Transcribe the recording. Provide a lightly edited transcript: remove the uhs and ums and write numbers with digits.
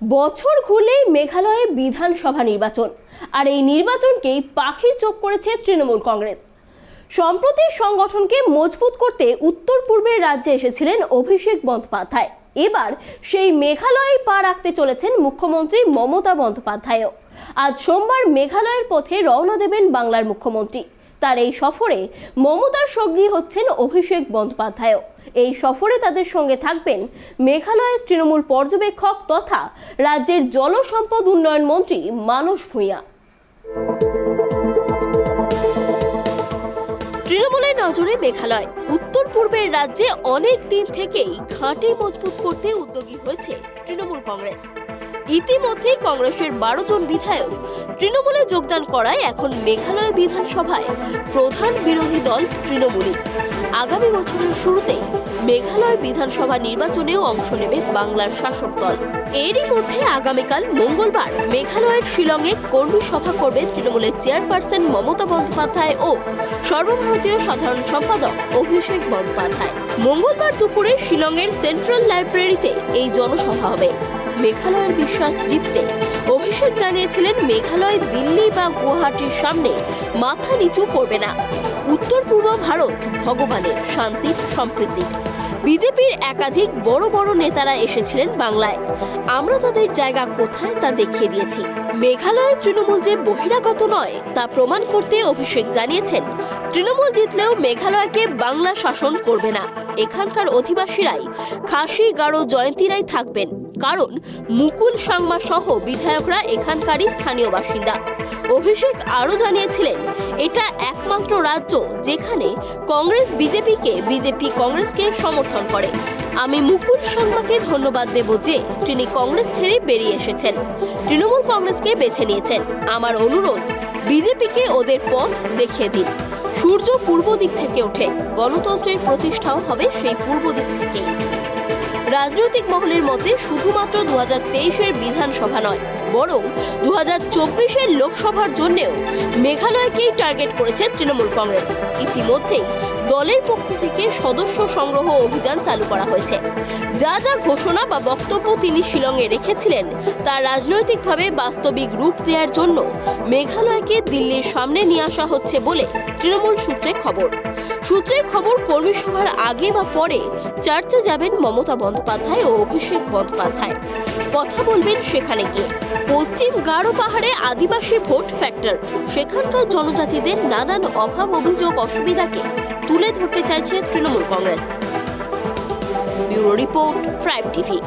বছর ঘুরলেই মেঘালয়ে বিধানসভা নির্বাচন, আর এই নির্বাচনকেই পাখির চোখ করেছে তৃণমূল কংগ্রেস। সম্প্রতি সংগঠনকে মজবুত করতে উত্তর পূর্বের রাজ্যে এসেছিলেন অভিষেক বন্দ্যোপাধ্যায়। এবার সেই মেঘালয়ে পা রাখতে চলেছেন মুখ্যমন্ত্রী মমতা বন্দ্যোপাধ্যায়ও। আজ সোমবার মেঘালয়ের পথে রওনা দেবেন বাংলার মুখ্যমন্ত্রী। তার এই সফরে মমতার সঙ্গী হচ্ছেন অভিষেক বন্দ্যোপাধ্যায়ও। এই সফরে তাদের সঙ্গে থাকবেন মেঘালয়ের তৃণমূল পর্যবেক্ষক তথা রাজ্যের জলসম্পদ উন্নয়ন মন্ত্রী মানস ভূঁইয়া। তৃণমূলের নজরে মেঘালয় উত্তর পূর্বের রাজ্যে অনেক দিন থেকেই ঘাঁটি মজবুত করতে উদ্যোগী হয়েছে তৃণমূল কংগ্রেস। ইতিমধ্যে কংগ্রেসের 12 জন বিধায়ক তৃণমূলে যোগদান করায় এখন মেঘালয় বিধানসভায় প্রধান বিরোধী দল তৃণমূলই। আগামী বছরের শুরুতেই মেঘালয় বিধানসভা নির্বাচনেও অংশ নেবে বাংলার শাসক দল। এরই মধ্যে আগামীকাল মঙ্গলবার মেঘালয়ের শিলংয়ে কর্মী সভা করবেন তৃণমূলের চেয়ারপারসন মমতা বন্দ্যোপাধ্যায় ও সর্বভারতীয় সাধারণ সম্পাদক অভিষেক বন্দ্যোপাধ্যায়। মঙ্গলবার দুপুরে শিলংয়ের সেন্ট্রাল লাইব্রেরিতে এই জনসভা হবে। মেঘালয়ের বিশ্বাস জিততে অভিষেক জানিয়েছিলেন, মেঘালয় দিল্লি বা গুয়াহাটির সামনে মাথা নিচু করবে না। উত্তর পূর্ব ভারত ভগবানের, শান্তির, সম্প্রীতি। বিজেপির একাধিক বড় বড় নেতারা এসেছিলেন বাংলায়, আমরা তাদের জায়গা কোথায় তা দেখিয়ে দিয়েছি। মেঘালয়ের তৃণমূল যে বহিরাগত নয় তা প্রমাণ করতে অভিষেক জানিয়েছেন, তৃণমূল জিতলেও মেঘালয়কে বাংলা শাসন করবে না। এখানকার অধিবাসীরাই খাসি, গারো, জয়ন্তীরাই থাকবেন, কারণ মুকুল সাংমা সহ বিধায়করা এখানকারই স্থানীয় বাসিন্দা। অভিষেক আরও জানিয়েছিলেন, এটা একমাত্র রাজ্য যেখানে কংগ্রেস বিজেপিকে, বিজেপি কংগ্রেসকে সমর্থন করে। আমি মুকুল সাংমাকে ধন্যবাদ দেব যে তিনি কংগ্রেস ছেড়ে বেরিয়ে এসেছেন, তৃণমূল কংগ্রেসকে বেছে নিয়েছেন। আমার অনুরোধ, বিজেপিকে ওদের পথ দেখিয়ে দিন। সূর্য পূর্ব দিক থেকে ওঠে, গণতন্ত্রের প্রতিষ্ঠাও হবে সেই পূর্ব দিক থেকেই। রাজনৈতিক মহলের মতে শুধুমাত্র 2023-এর বিধানসভা নয়, বরং 2024-এর লোকসভার জন্যও মেঘালয়কেই টার্গেট করেছে তৃণমূল কংগ্রেস। ইতিমধ্যেই দলের পক্ষ থেকে সদস্য সংগ্রহ অভিযান চালু করা হয়েছে। যা যা ঘোষণা বা বক্তব্য তিনি শিলংয়ে রেখেছিলেন তা রাজনৈতিকভাবে বাস্তবিক রূপ দেওয়ার জন্য মেঘালয়কে দিল্লির সামনে নিয়ে আসা হচ্ছে বলে তৃণমূল সূত্রের খবর। কর্মী সভার আগে বা পরে চার্চে যাবেন মমতা বন্দ্যোপাধ্যায় ও অভিষেক বন্দ্যোপাধ্যায়। কথা বলবেন সেখানে গিয়ে। পশ্চিম গারো পাহাড়ে আদিবাসী ভোট ফ্যাক্টর, সেখানকার জনজাতিদের নানান অভাব, অভিযোগ, অসুবিধাকে তুলে ধরতে চাইছে Trinamool Congress. Bureau report, tribe TV.